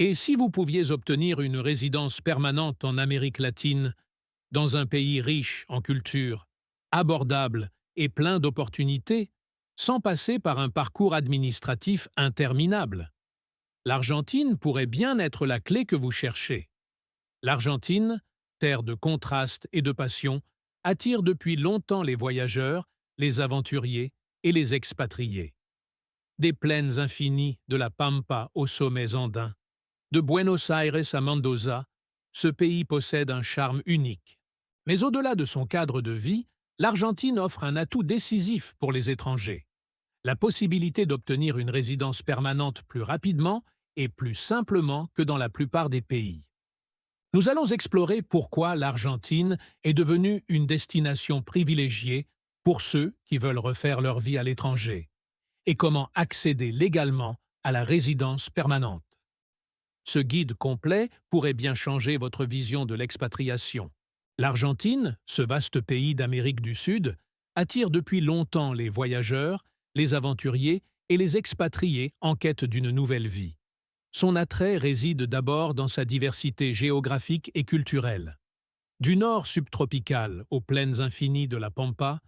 Et si vous pouviez obtenir une résidence permanente en Amérique latine, dans un pays riche en culture, abordable et plein d'opportunités, sans passer par un parcours administratif interminable? L'Argentine pourrait bien être la clé que vous cherchez. L'Argentine, terre de contrastes et de passion, attire depuis longtemps les voyageurs, les aventuriers et les expatriés. Des plaines infinies de la Pampa aux sommets andins, de Buenos Aires à Mendoza, ce pays possède un charme unique. Mais au-delà de son cadre de vie, l'Argentine offre un atout décisif pour les étrangers: la possibilité d'obtenir une résidence permanente plus rapidement et plus simplement que dans la plupart des pays. Nous allons explorer pourquoi l'Argentine est devenue une destination privilégiée pour ceux qui veulent refaire leur vie à l'étranger, et comment accéder légalement à la résidence permanente. Ce guide complet pourrait bien changer votre vision de l'expatriation. L'Argentine, ce vaste pays d'Amérique du Sud, attire depuis longtemps les voyageurs, les aventuriers et les expatriés en quête d'une nouvelle vie. Son attrait réside d'abord dans sa diversité géographique et culturelle. Du nord subtropical aux plaines infinies de la Pampa,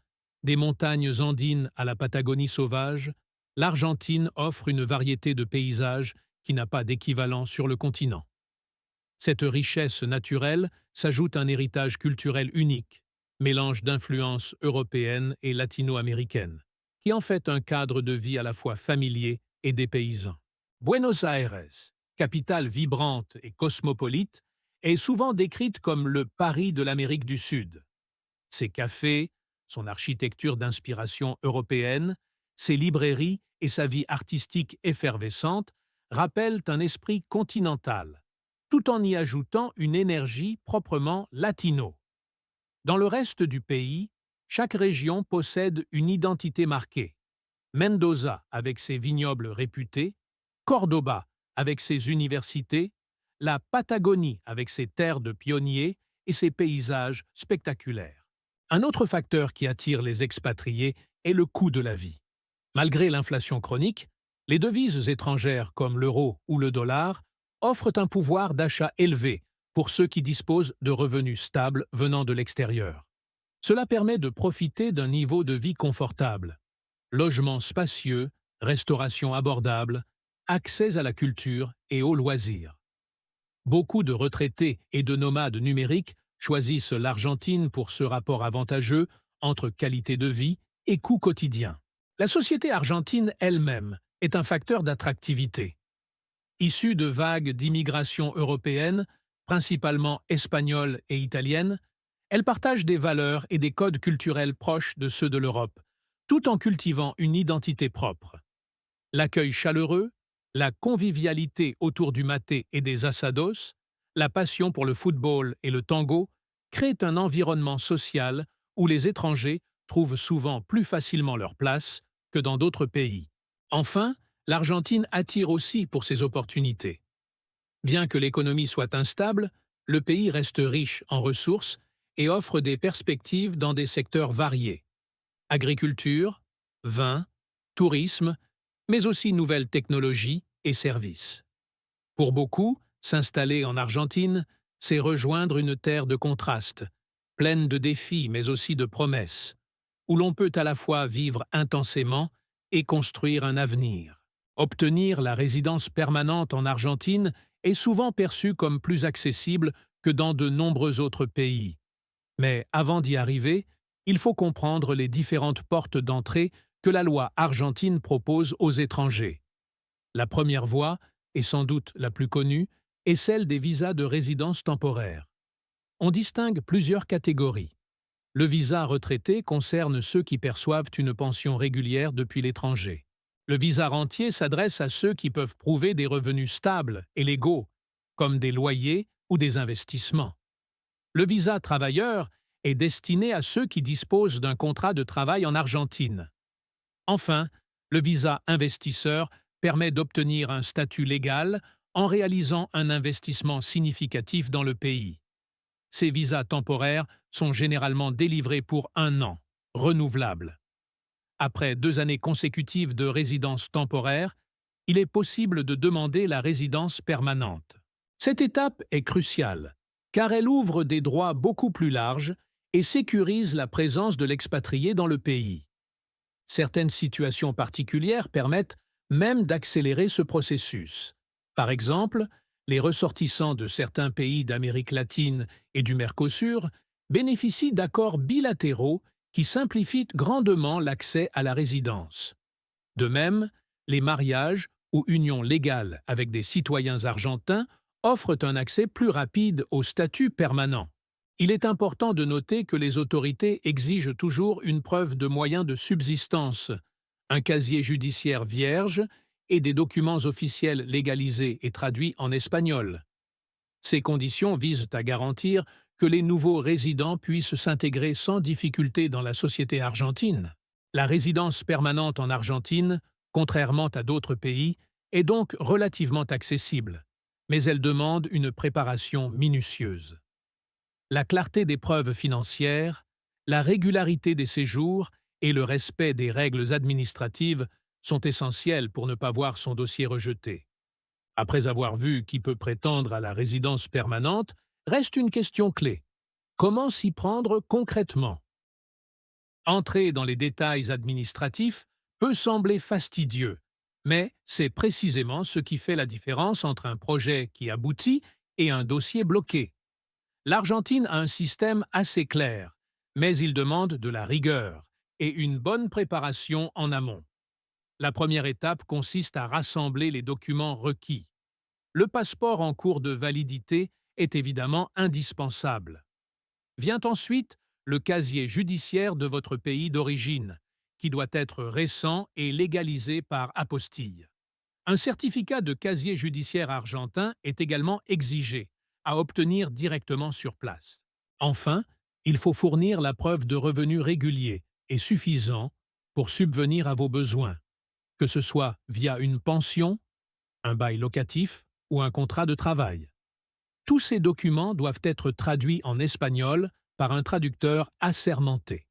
des montagnes andines à la Patagonie sauvage, l'Argentine offre une variété de paysages qui n'a pas d'équivalent sur le continent. Cette richesse naturelle s'ajoute un héritage culturel unique, mélange d'influences européennes et latino-américaines, qui en fait un cadre de vie à la fois familier et dépaysant. Buenos Aires, capitale vibrante et cosmopolite, est souvent décrite comme le Paris de l'Amérique du Sud. Ses cafés, son architecture d'inspiration européenne, ses librairies et sa vie artistique effervescente rappellent un esprit continental, tout en y ajoutant une énergie proprement latino. Dans le reste du pays, chaque région possède une identité marquée. Mendoza avec ses vignobles réputés, Cordoba avec ses universités, la Patagonie avec ses terres de pionniers et ses paysages spectaculaires. Un autre facteur qui attire les expatriés est le coût de la vie. Malgré l'inflation chronique, les devises étrangères comme l'euro ou le dollar offrent un pouvoir d'achat élevé pour ceux qui disposent de revenus stables venant de l'extérieur. Cela permet de profiter d'un niveau de vie confortable: logements spacieux, restauration abordable, accès à la culture et aux loisirs. Beaucoup de retraités et de nomades numériques choisissent l'Argentine pour ce rapport avantageux entre qualité de vie et coût quotidien. La société argentine elle-même est un facteur d'attractivité. Issue de vagues d'immigration européenne, principalement espagnole et italienne, elle partage des valeurs et des codes culturels proches de ceux de l'Europe, tout en cultivant une identité propre. L'accueil chaleureux, la convivialité autour du maté et des asados, la passion pour le football et le tango créent un environnement social où les étrangers trouvent souvent plus facilement leur place que dans d'autres pays. Enfin, l'Argentine attire aussi pour ses opportunités. Bien que l'économie soit instable, le pays reste riche en ressources et offre des perspectives dans des secteurs variés: agriculture, vin, tourisme, mais aussi nouvelles technologies et services. Pour beaucoup, s'installer en Argentine, c'est rejoindre une terre de contrastes, pleine de défis mais aussi de promesses, où l'on peut à la fois vivre intensément et construire un avenir. Obtenir la résidence permanente en Argentine est souvent perçu comme plus accessible que dans de nombreux autres pays. Mais avant d'y arriver, il faut comprendre les différentes portes d'entrée que la loi argentine propose aux étrangers. La première voie, et sans doute la plus connue, est celle des visas de résidence temporaire. On distingue plusieurs catégories. Le visa retraité concerne ceux qui perçoivent une pension régulière depuis l'étranger. Le visa rentier s'adresse à ceux qui peuvent prouver des revenus stables et légaux, comme des loyers ou des investissements. Le visa travailleur est destiné à ceux qui disposent d'un contrat de travail en Argentine. Enfin, le visa investisseur permet d'obtenir un statut légal en réalisant un investissement significatif dans le pays. Ces visas temporaires sont généralement délivrés pour 1 an, renouvelables. Après 2 années consécutives de résidence temporaire, il est possible de demander la résidence permanente. Cette étape est cruciale, car elle ouvre des droits beaucoup plus larges et sécurise la présence de l'expatrié dans le pays. Certaines situations particulières permettent même d'accélérer ce processus. Par exemple, les ressortissants de certains pays d'Amérique latine et du Mercosur bénéficient d'accords bilatéraux qui simplifient grandement l'accès à la résidence. De même, les mariages ou unions légales avec des citoyens argentins offrent un accès plus rapide au statut permanent. Il est important de noter que les autorités exigent toujours une preuve de moyens de subsistance, un casier judiciaire vierge et des documents officiels légalisés et traduits en espagnol. Ces conditions visent à garantir que les nouveaux résidents puissent s'intégrer sans difficulté dans la société argentine. La résidence permanente en Argentine, contrairement à d'autres pays, est donc relativement accessible, mais elle demande une préparation minutieuse. La clarté des preuves financières, la régularité des séjours et le respect des règles administratives sont essentiels pour ne pas voir son dossier rejeté. Après avoir vu qui peut prétendre à la résidence permanente, reste une question clé. Comment s'y prendre concrètement? Entrer dans les détails administratifs peut sembler fastidieux, mais c'est précisément ce qui fait la différence entre un projet qui aboutit et un dossier bloqué. L'Argentine a un système assez clair, mais il demande de la rigueur et une bonne préparation en amont. La première étape consiste à rassembler les documents requis. Le passeport en cours de validité est évidemment indispensable. Vient ensuite le casier judiciaire de votre pays d'origine, qui doit être récent et légalisé par apostille. Un certificat de casier judiciaire argentin est également exigé, à obtenir directement sur place. Enfin, il faut fournir la preuve de revenus réguliers et suffisants pour subvenir à vos besoins, que ce soit via une pension, un bail locatif ou un contrat de travail. Tous ces documents doivent être traduits en espagnol par un traducteur assermenté.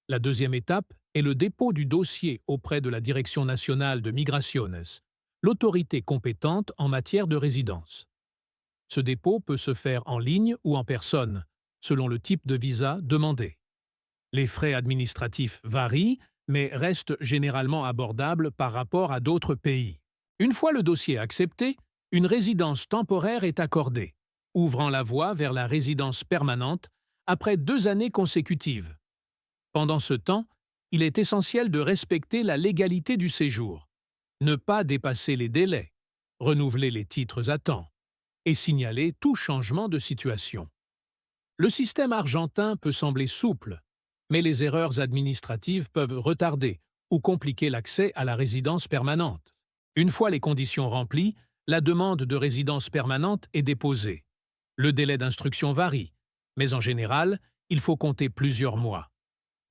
La deuxième étape est le dépôt du dossier auprès de la Direction nationale de Migraciones, l'autorité compétente en matière de résidence. Ce dépôt peut se faire en ligne ou en personne, selon le type de visa demandé. Les frais administratifs varient, mais restent généralement abordables par rapport à d'autres pays. Une fois le dossier accepté, une résidence temporaire est accordée, ouvrant la voie vers la résidence permanente après 2 années consécutives. Pendant ce temps, il est essentiel de respecter la légalité du séjour, ne pas dépasser les délais, renouveler les titres à temps et signaler tout changement de situation. Le système argentin peut sembler souple, mais les erreurs administratives peuvent retarder ou compliquer l'accès à la résidence permanente. Une fois les conditions remplies, la demande de résidence permanente est déposée. Le délai d'instruction varie, mais en général, il faut compter plusieurs mois.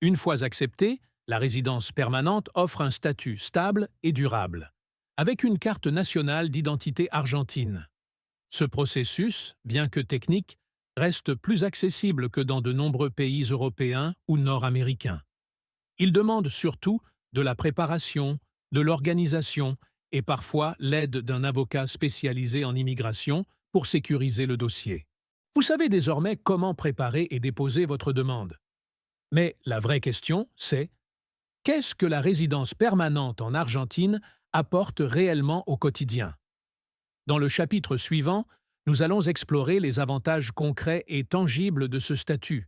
Une fois acceptée, la résidence permanente offre un statut stable et durable, avec une carte nationale d'identité argentine. Ce processus, bien que technique, reste plus accessible que dans de nombreux pays européens ou nord-américains. Il demande surtout de la préparation, de l'organisation et parfois l'aide d'un avocat spécialisé en immigration pour sécuriser le dossier. Vous savez désormais comment préparer et déposer votre demande. Mais la vraie question, c'est: qu'est-ce que la résidence permanente en Argentine apporte réellement au quotidien? Dans le chapitre suivant, nous allons explorer les avantages concrets et tangibles de ce statut.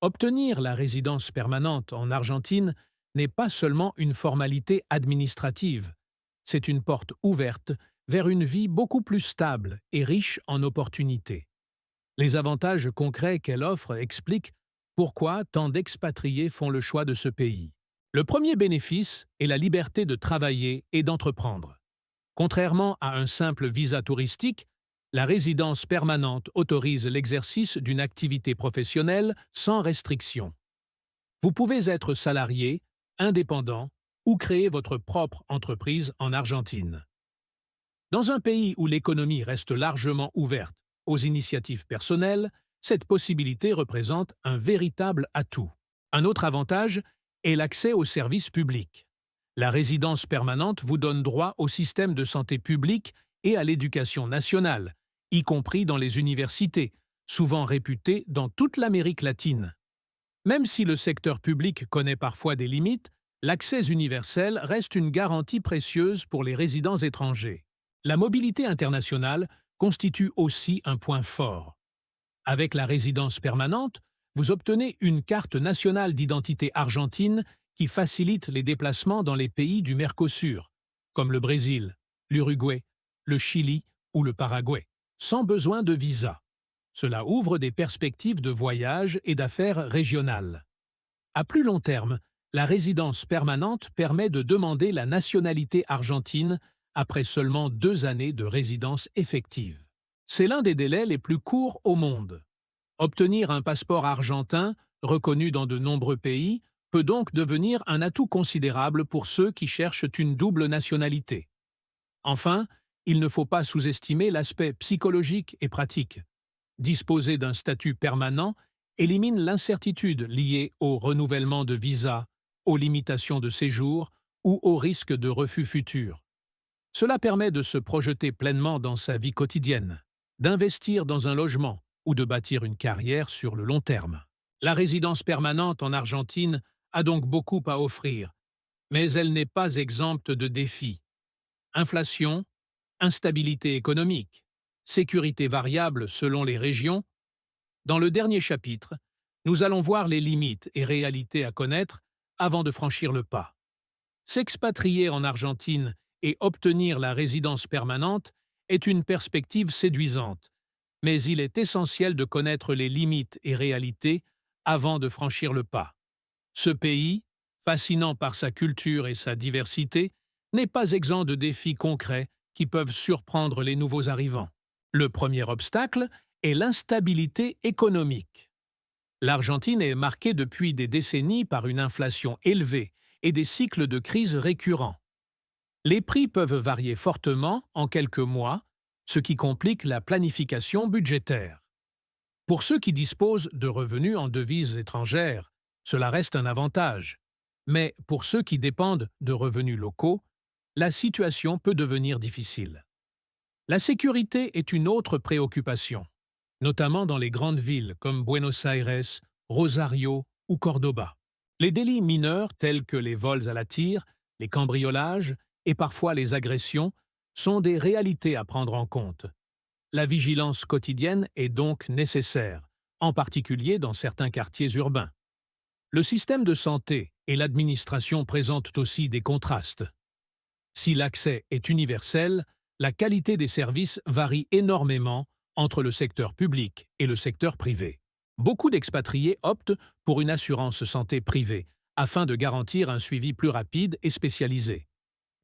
Obtenir la résidence permanente en Argentine n'est pas seulement une formalité administrative, c'est une porte ouverte vers une vie beaucoup plus stable et riche en opportunités. Les avantages concrets qu'elle offre expliquent pourquoi tant d'expatriés font le choix de ce pays. Le premier bénéfice est la liberté de travailler et d'entreprendre. Contrairement à un simple visa touristique, la résidence permanente autorise l'exercice d'une activité professionnelle sans restriction. Vous pouvez être salarié, indépendant ou créer votre propre entreprise en Argentine. Dans un pays où l'économie reste largement ouverte aux initiatives personnelles, cette possibilité représente un véritable atout. Un autre avantage est l'accès aux services publics. La résidence permanente vous donne droit au système de santé publique et à l'éducation nationale, y compris dans les universités, souvent réputées dans toute l'Amérique latine. Même si le secteur public connaît parfois des limites, l'accès universel reste une garantie précieuse pour les résidents étrangers. La mobilité internationale constitue aussi un point fort. Avec la résidence permanente, vous obtenez une carte nationale d'identité argentine qui facilite les déplacements dans les pays du Mercosur, comme le Brésil, l'Uruguay, le Chili ou le Paraguay, sans besoin de visa. Cela ouvre des perspectives de voyage et d'affaires régionales. À plus long terme, la résidence permanente permet de demander la nationalité argentine après seulement 2 années de résidence effective. C'est l'un des délais les plus courts au monde. Obtenir un passeport argentin, reconnu dans de nombreux pays, peut donc devenir un atout considérable pour ceux qui cherchent une double nationalité. Enfin, il ne faut pas sous-estimer l'aspect psychologique et pratique. Disposer d'un statut permanent élimine l'incertitude liée au renouvellement de visa, aux limitations de séjour ou au risque de refus futur. Cela permet de se projeter pleinement dans sa vie quotidienne, d'investir dans un logement ou de bâtir une carrière sur le long terme. La résidence permanente en Argentine a donc beaucoup à offrir, mais elle n'est pas exempte de défis. Inflation, instabilité économique, sécurité variable selon les régions. Dans le dernier chapitre, nous allons voir les limites et réalités à connaître avant de franchir le pas. S'expatrier en Argentine et obtenir la résidence permanente est une perspective séduisante, mais il est essentiel de connaître les limites et réalités avant de franchir le pas. Ce pays, fascinant par sa culture et sa diversité, n'est pas exempt de défis concrets qui peuvent surprendre les nouveaux arrivants. Le premier obstacle est l'instabilité économique. L'Argentine est marquée depuis des décennies par une inflation élevée et des cycles de crise récurrents. Les prix peuvent varier fortement en quelques mois, ce qui complique la planification budgétaire. Pour ceux qui disposent de revenus en devises étrangères, cela reste un avantage. Mais pour ceux qui dépendent de revenus locaux, la situation peut devenir difficile. La sécurité est une autre préoccupation, notamment dans les grandes villes comme Buenos Aires, Rosario ou Cordoba. Les délits mineurs tels que les vols à la tire, les cambriolages et parfois les agressions sont des réalités à prendre en compte. La vigilance quotidienne est donc nécessaire, en particulier dans certains quartiers urbains. Le système de santé et l'administration présentent aussi des contrastes. Si l'accès est universel, la qualité des services varie énormément entre le secteur public et le secteur privé. Beaucoup d'expatriés optent pour une assurance santé privée, afin de garantir un suivi plus rapide et spécialisé.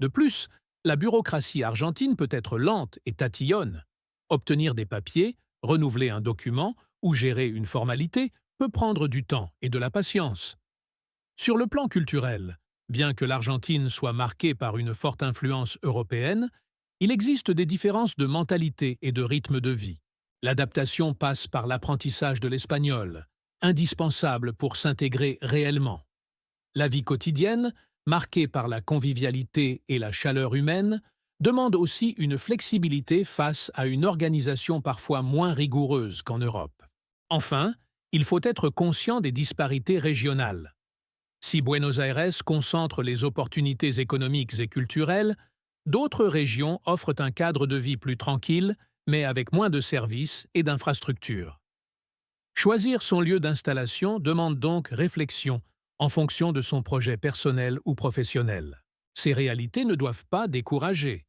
De plus, la bureaucratie argentine peut être lente et tatillonne. Obtenir des papiers, renouveler un document ou gérer une formalité peut prendre du temps et de la patience. Sur le plan culturel, bien que l'Argentine soit marquée par une forte influence européenne, il existe des différences de mentalité et de rythme de vie. L'adaptation passe par l'apprentissage de l'espagnol, indispensable pour s'intégrer réellement. La vie quotidienne, marquée par la convivialité et la chaleur humaine, demande aussi une flexibilité face à une organisation parfois moins rigoureuse qu'en Europe. Enfin, il faut être conscient des disparités régionales. Si Buenos Aires concentre les opportunités économiques et culturelles, d'autres régions offrent un cadre de vie plus tranquille, mais avec moins de services et d'infrastructures. Choisir son lieu d'installation demande donc réflexion en fonction de son projet personnel ou professionnel. Ces réalités ne doivent pas décourager,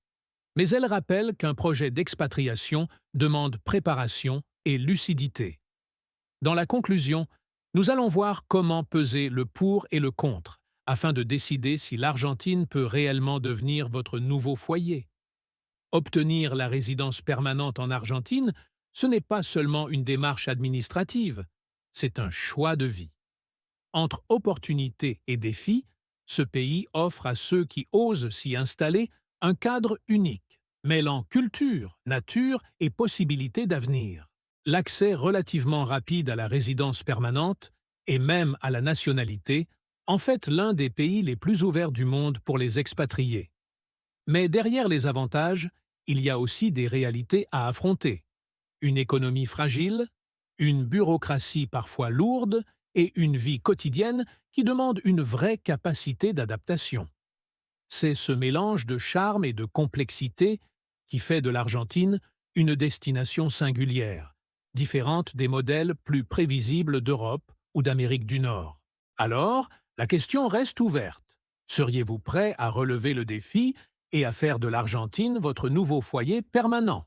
mais elles rappellent qu'un projet d'expatriation demande préparation et lucidité. Dans la conclusion, nous allons voir comment peser le pour et le contre, afin de décider si l'Argentine peut réellement devenir votre nouveau foyer. Obtenir la résidence permanente en Argentine, ce n'est pas seulement une démarche administrative, c'est un choix de vie. Entre opportunités et défis, ce pays offre à ceux qui osent s'y installer un cadre unique, mêlant culture, nature et possibilités d'avenir. L'accès relativement rapide à la résidence permanente et même à la nationalité En fait, l'un des pays les plus ouverts du monde pour les expatriés. Mais derrière les avantages, il y a aussi des réalités à affronter. Une économie fragile, une bureaucratie parfois lourde et une vie quotidienne qui demande une vraie capacité d'adaptation. C'est ce mélange de charme et de complexité qui fait de l'Argentine une destination singulière, différente des modèles plus prévisibles d'Europe ou d'Amérique du Nord. Alors, la question reste ouverte. Seriez-vous prêt à relever le défi et à faire de l'Argentine votre nouveau foyer permanent?